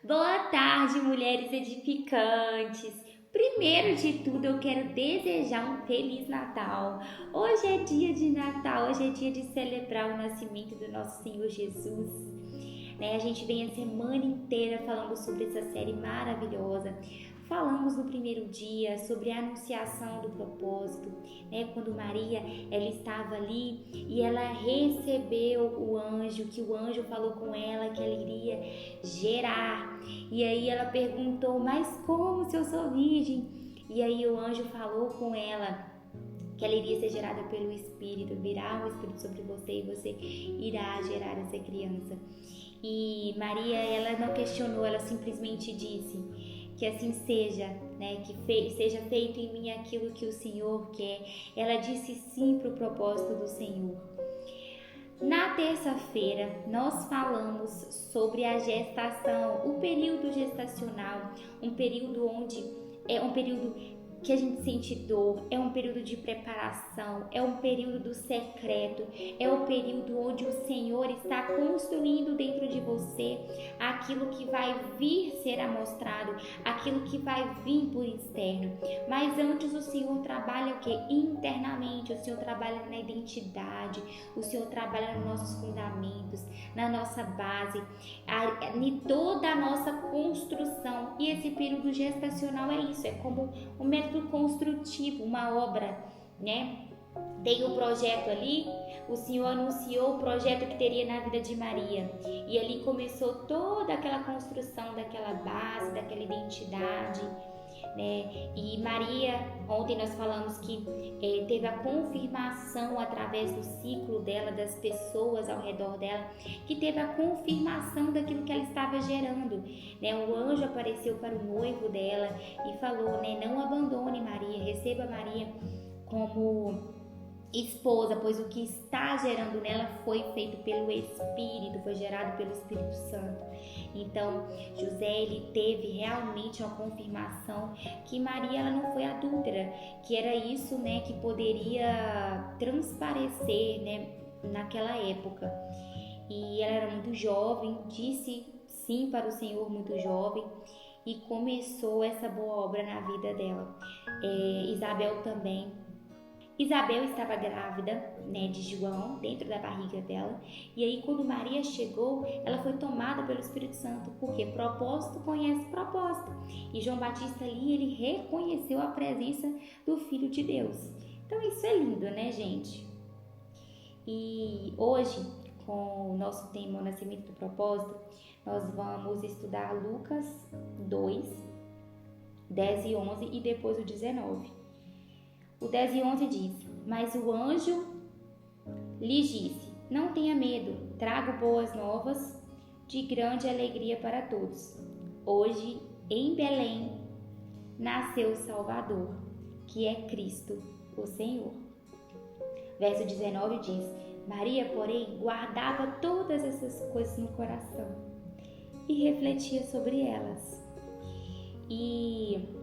Boa tarde, mulheres edificantes. Primeiro de tudo, eu quero desejar um Feliz Natal. Hoje é dia de Natal, hoje é dia de celebrar o nascimento do nosso Senhor Jesus. A gente vem a semana inteira falando sobre essa série maravilhosa. Falamos no primeiro dia sobre a anunciação do propósito, quando Maria ela estava ali e ela recebeu o anjo, que o anjo falou com ela que ela iria gerar. E aí ela perguntou, mas como se eu sou virgem? E aí o anjo falou com ela que ela iria ser gerada pelo Espírito, virá o Espírito sobre você e você irá gerar essa criança. E Maria, ela não questionou, ela simplesmente disse que assim seja, que seja feito em mim aquilo que o Senhor quer. Ela disse sim para o propósito do Senhor. Na terça-feira, nós falamos sobre a gestação, o período gestacional, um período onde é um período que a gente sente dor, é um período de preparação, é um período do secreto, é o período onde o Senhor está construindo dentro de você aquilo que vai vir ser amostrado, aquilo que vai vir por externo. Mas antes o Senhor trabalha o que? Internamente, o Senhor trabalha na identidade, o Senhor trabalha nos nossos fundamentos, na nossa base, em toda a nossa construção. E esse período gestacional é isso, é como um método construtivo, uma obra, Tem o projeto ali, o Senhor anunciou o projeto que teria na vida de Maria. E ali começou toda aquela construção daquela base, daquela identidade, E Maria, ontem nós falamos que teve a confirmação através do ciclo dela, das pessoas ao redor dela, que teve a confirmação daquilo que ela estava gerando, O anjo apareceu para o noivo dela e falou, não abandone Maria, receba Maria como esposa, pois o que está gerando nela foi feito pelo Espírito, foi gerado pelo Espírito Santo. Então, José, ele teve realmente uma confirmação que Maria, ela não foi adúltera, que era isso, que poderia transparecer, naquela época. E ela era muito jovem, disse sim para o Senhor muito jovem, e começou essa boa obra na vida dela. Isabel também. Isabel estava grávida, de João, dentro da barriga dela. E aí, quando Maria chegou, ela foi tomada pelo Espírito Santo, porque propósito conhece propósito. E João Batista ali, ele reconheceu a presença do Filho de Deus. Então, isso é lindo, gente? E hoje, com o nosso tema, o Nascimento do Propósito, nós vamos estudar Lucas 2, 10 e 11 e depois o 19. O 10 e 11 diz, mas o anjo lhes disse, não tenha medo, trago boas novas de grande alegria para todos. Hoje, em Belém, nasceu o Salvador, que é Cristo, o Senhor. Verso 19 diz, Maria, porém, guardava todas essas coisas no coração e refletia sobre elas. E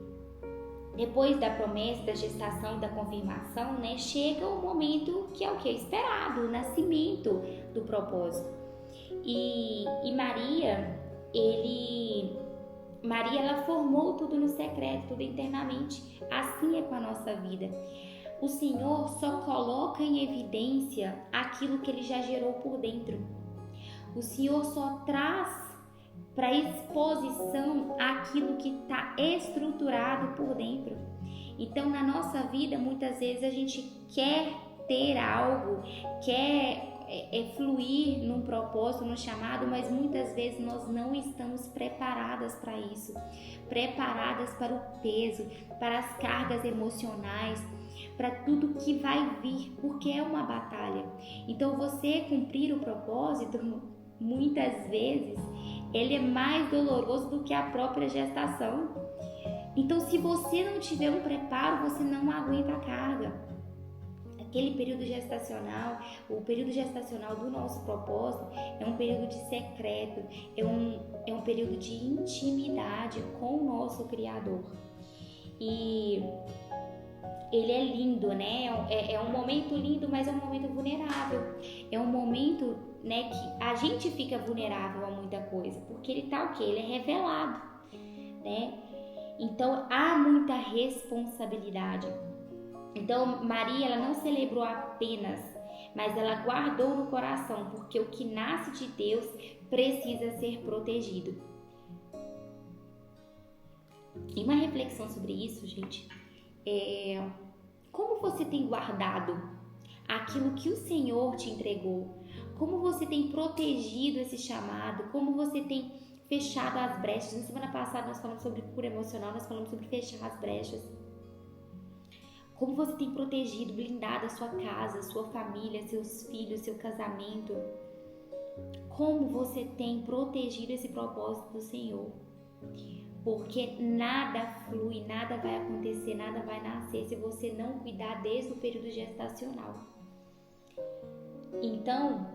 depois da promessa, da gestação e da confirmação, chega o momento que é o que? Esperado, o nascimento do propósito. E Maria, ela formou tudo no secreto, tudo internamente. Assim é com a nossa vida. O Senhor só coloca em evidência aquilo que Ele já gerou por dentro. O Senhor só traz para exposição aquilo que está estruturado por dentro. Então, na nossa vida, muitas vezes a gente quer ter algo, quer fluir num propósito, num chamado, mas muitas vezes nós não estamos preparadas para isso, preparadas para o peso, para as cargas emocionais, para tudo que vai vir, porque é uma batalha. Então, você cumprir o propósito, muitas vezes, ele é mais doloroso do que a própria gestação. Então, se você não tiver um preparo, você não aguenta a carga. Aquele período gestacional, o período gestacional do nosso propósito é um período de secreto, é um período de intimidade com o nosso Criador. E ele é lindo, né? É um momento lindo, mas é um momento vulnerável. É um momento, né, que a gente fica vulnerável a muita coisa, porque ele tá o quê? Ele é revelado, né? Então há muita responsabilidade. Então Maria, ela não celebrou apenas, mas ela guardou no coração, porque o que nasce de Deus precisa ser protegido. E uma reflexão sobre isso, gente, como você tem guardado aquilo que o Senhor te entregou? Como você tem protegido esse chamado? Como você tem fechado as brechas? Na semana passada nós falamos sobre cura emocional, nós falamos sobre fechar as brechas. Como você tem protegido, blindado a sua casa, sua família, seus filhos, seu casamento? Como você tem protegido esse propósito do Senhor? Porque nada flui, nada vai acontecer, nada vai nascer se você não cuidar desde o período gestacional. Então,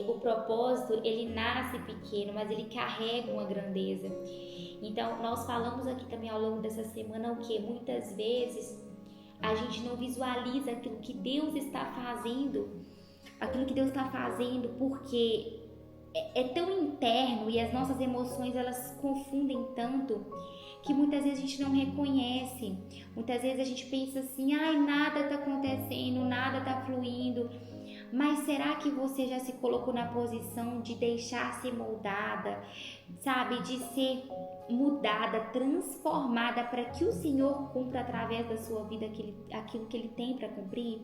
o propósito, ele nasce pequeno, mas ele carrega uma grandeza. Então, nós falamos aqui também ao longo dessa semana o que? Muitas vezes a gente não visualiza aquilo que Deus está fazendo, porque é tão interno e as nossas emoções, elas confundem tanto que muitas vezes a gente não reconhece. Muitas vezes a gente pensa assim, nada está acontecendo, nada está fluindo. Mas será que você já se colocou na posição de deixar ser moldada, sabe? De ser mudada, transformada para que o Senhor cumpra através da sua vida aquilo que Ele tem para cumprir?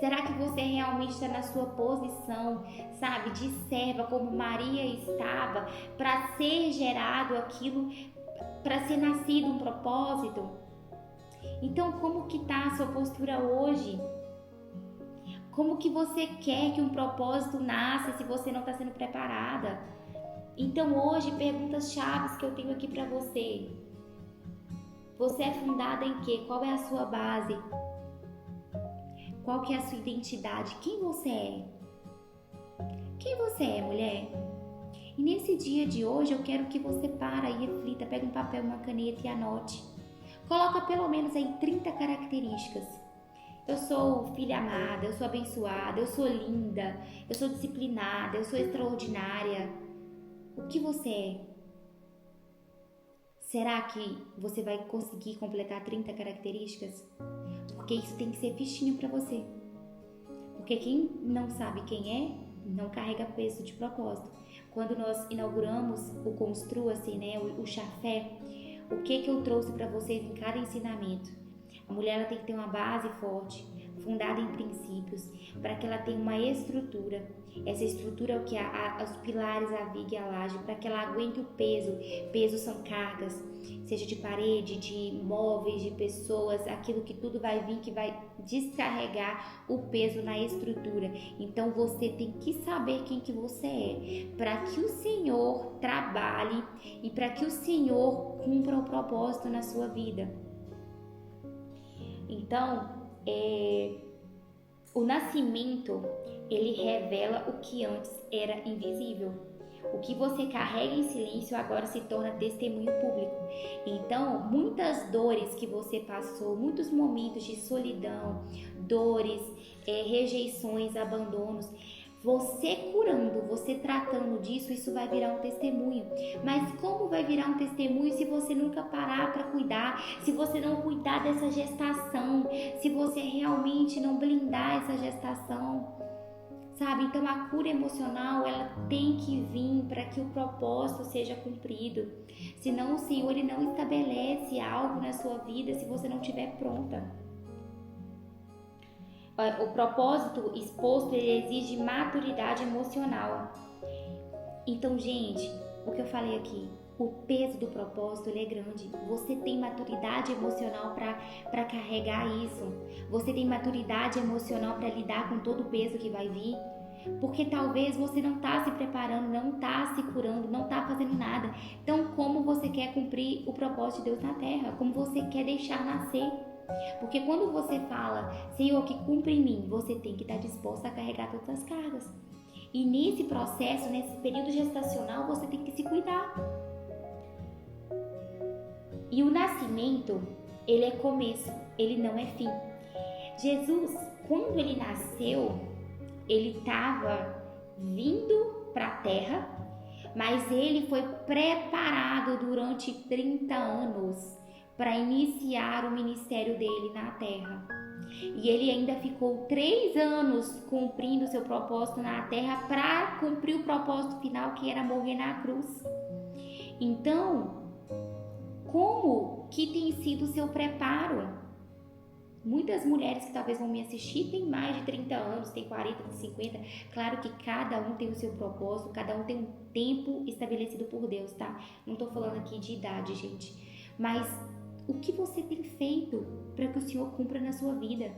Será que você realmente está na sua posição, sabe? De serva, como Maria estava, para ser gerado aquilo, para ser nascido um propósito? Então, como que está a sua postura hoje? Como que você quer que um propósito nasça se você não está sendo preparada? Então hoje, perguntas chaves que eu tenho aqui para você. Você é fundada em quê? Qual é a sua base? Qual que é a sua identidade? Quem você é? Quem você é, mulher? E nesse dia de hoje eu quero que você para e reflita, pega um papel, uma caneta e anote. Coloca pelo menos aí 30 características. Eu sou filha amada, eu sou abençoada, eu sou linda, eu sou disciplinada, eu sou extraordinária. O que você é? Será que você vai conseguir completar 30 características? Porque isso tem que ser fichinho para você. Porque quem não sabe quem é, não carrega peso de propósito. Quando nós inauguramos o Construa-se, né, o Chafé, o que eu trouxe para vocês em cada ensinamento? A mulher, ela tem que ter uma base forte, fundada em princípios, para que ela tenha uma estrutura. Essa estrutura é o que? Os pilares, a viga e a laje, para que ela aguente o peso. Peso são cargas, seja de parede, de móveis, de pessoas, aquilo que tudo vai vir, que vai descarregar o peso na estrutura. Então você tem que saber quem que você é, para que o Senhor trabalhe e para que o Senhor cumpra o propósito na sua vida. Então, o nascimento, ele revela o que antes era invisível. O que você carrega em silêncio agora se torna testemunho público. Então, muitas dores que você passou, muitos momentos de solidão, dores, rejeições, abandonos, você curando, você tratando disso, isso vai virar um testemunho. Mas como vai virar um testemunho se você nunca parar para cuidar, se você não cuidar dessa gestação, se você realmente não blindar essa gestação, sabe? Então a cura emocional, ela tem que vir para que o propósito seja cumprido. Senão o Senhor, ele não estabelece algo na sua vida se você não estiver pronta. O propósito exposto, ele exige maturidade emocional. Então, gente, o que eu falei aqui, o peso do propósito, ele é grande. Você tem maturidade emocional para carregar isso. Você tem maturidade emocional para lidar com todo o peso que vai vir. Porque talvez você não está se preparando, não está se curando, não está fazendo nada. Então, como você quer cumprir o propósito de Deus na terra? Como você quer deixar nascer? Porque quando você fala, Senhor, que cumpre em mim, você tem que estar disposta a carregar todas as cargas. E nesse processo, nesse período gestacional, você tem que se cuidar. E o nascimento, ele é começo, ele não é fim. Jesus, quando ele nasceu, ele estava vindo para a terra, mas ele foi preparado durante 30 anos para iniciar o ministério dele na terra. E ele ainda ficou 3 anos cumprindo seu propósito na terra para cumprir o propósito final, que era morrer na cruz. Então, como que tem sido o seu preparo? Muitas mulheres que talvez vão me assistir têm mais de 30 anos, têm 40, 50. Claro que cada um tem o seu propósito, cada um tem um tempo estabelecido por Deus, tá? Não tô falando aqui de idade, gente. Mas o que você tem feito para que o Senhor cumpra na sua vida?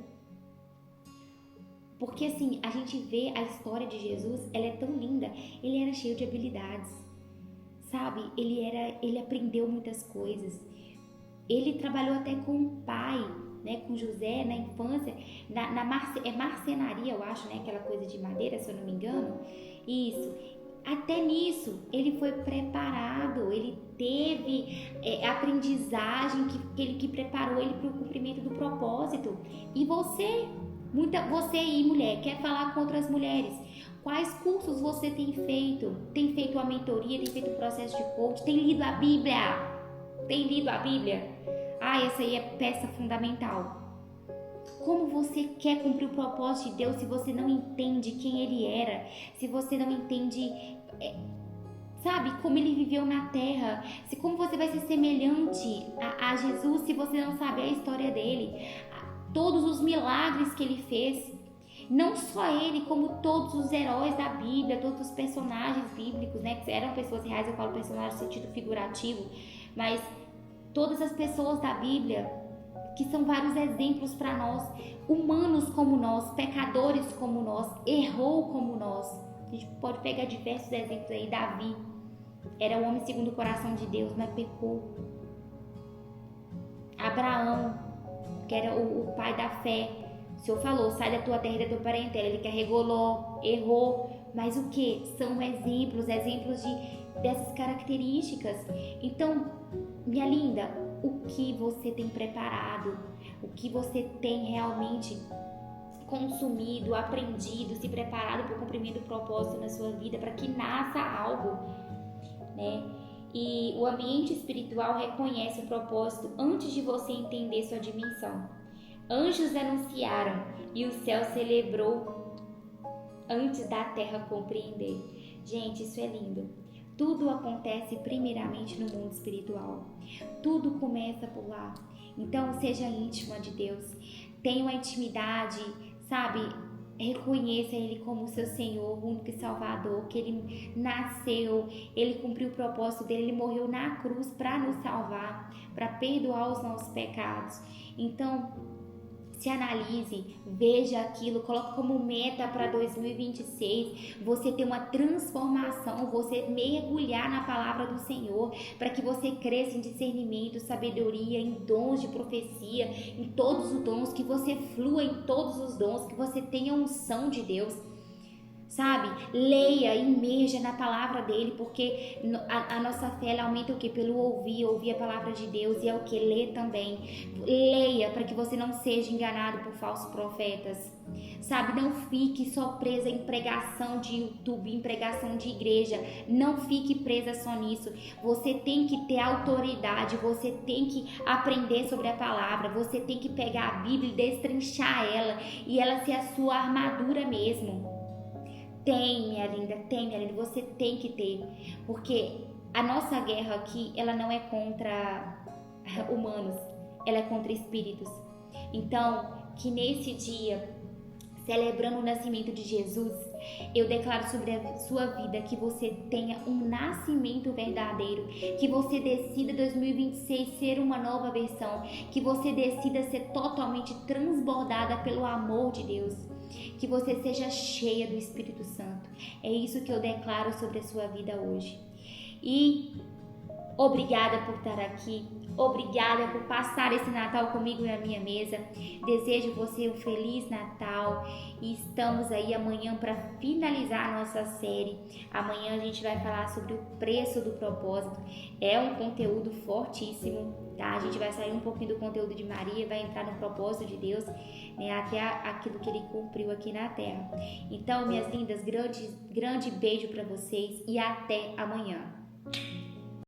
Porque assim, a gente vê a história de Jesus, ela é tão linda. Ele era cheio de habilidades, sabe? Ele aprendeu muitas coisas. Ele trabalhou até com o pai, né, com José na infância, marcenaria, eu acho, né, aquela coisa de madeira, se eu não me engano. Isso. Até nisso, ele foi preparado, ele teve aprendizagem que preparou ele para o cumprimento do propósito. E você aí, mulher, quer falar com outras mulheres? Quais cursos você tem feito? Tem feito a mentoria, tem feito o processo de coach, tem lido a Bíblia? Tem lido a Bíblia? Essa aí é peça fundamental. Como você quer cumprir o propósito de Deus se você não entende quem Ele era? Se você não entende, sabe, como Ele viveu na terra? Como você vai ser semelhante a Jesus se você não sabe a história dele? Todos os milagres que Ele fez. Não só Ele, como todos os heróis da Bíblia, todos os personagens bíblicos, né? Que eram pessoas reais, eu falo personagem no sentido figurativo. Mas todas as pessoas da Bíblia, que são vários exemplos para nós, humanos como nós, pecadores como nós, errou como nós. A gente pode pegar diversos exemplos aí. Davi era o homem segundo o coração de Deus, mas pecou. Abraão, que era o pai da fé, o Senhor falou, sai da tua terra e da tua parentela. Ele carregou Ló, errou. Mas o que? São exemplos dessas características. Então, minha linda, o que você tem preparado? O que você tem realmente consumido, aprendido, se preparado para o cumprimento do propósito na sua vida, para que nasça algo, né? E o ambiente espiritual reconhece o propósito antes de você entender sua dimensão. Anjos anunciaram e o céu celebrou antes da terra compreender. Gente, isso é lindo. Tudo acontece primeiramente no mundo espiritual. Tudo começa por lá. Então, seja íntima de Deus. Tenha uma intimidade, sabe? Reconheça Ele como seu Senhor, único e Salvador, que Ele nasceu, Ele cumpriu o propósito dele, Ele morreu na cruz para nos salvar, para perdoar os nossos pecados. Então, se analise, veja aquilo, coloque como meta para 2026, você ter uma transformação, você mergulhar na palavra do Senhor, para que você cresça em discernimento, sabedoria, em dons de profecia, em todos os dons, que você flua em todos os dons, que você tenha unção de Deus. Sabe? Leia, imerja na palavra dele, porque a nossa fé ela aumenta o quê? Pelo ouvir a palavra de Deus, e é o que? Ler também. Leia para que você não seja enganado por falsos profetas. Sabe? Não fique só presa em pregação de YouTube, em pregação de igreja. Não fique presa só nisso. Você tem que ter autoridade, você tem que aprender sobre a palavra, você tem que pegar a Bíblia e destrinchar ela, e ela ser a sua armadura mesmo. Tem, minha linda, você tem que ter, porque a nossa guerra aqui, ela não é contra humanos, ela é contra espíritos. Então, que nesse dia, celebrando o nascimento de Jesus, eu declaro sobre a sua vida que você tenha um nascimento verdadeiro, que você decida 2026 ser uma nova versão, que você decida ser totalmente transbordada pelo amor de Deus, que você seja cheia do Espírito Santo. É isso que eu declaro sobre a sua vida hoje. E Obrigada por estar aqui. Obrigada por passar esse Natal comigo na minha mesa. Desejo você um Feliz Natal e estamos aí amanhã para finalizar a nossa série. Amanhã a gente vai falar sobre o preço do propósito. É um conteúdo fortíssimo, tá? A gente vai sair um pouquinho do conteúdo de Maria, vai entrar no propósito de Deus, né? Até aquilo que Ele cumpriu aqui na Terra. Então, minhas lindas, grande beijo para vocês e até amanhã.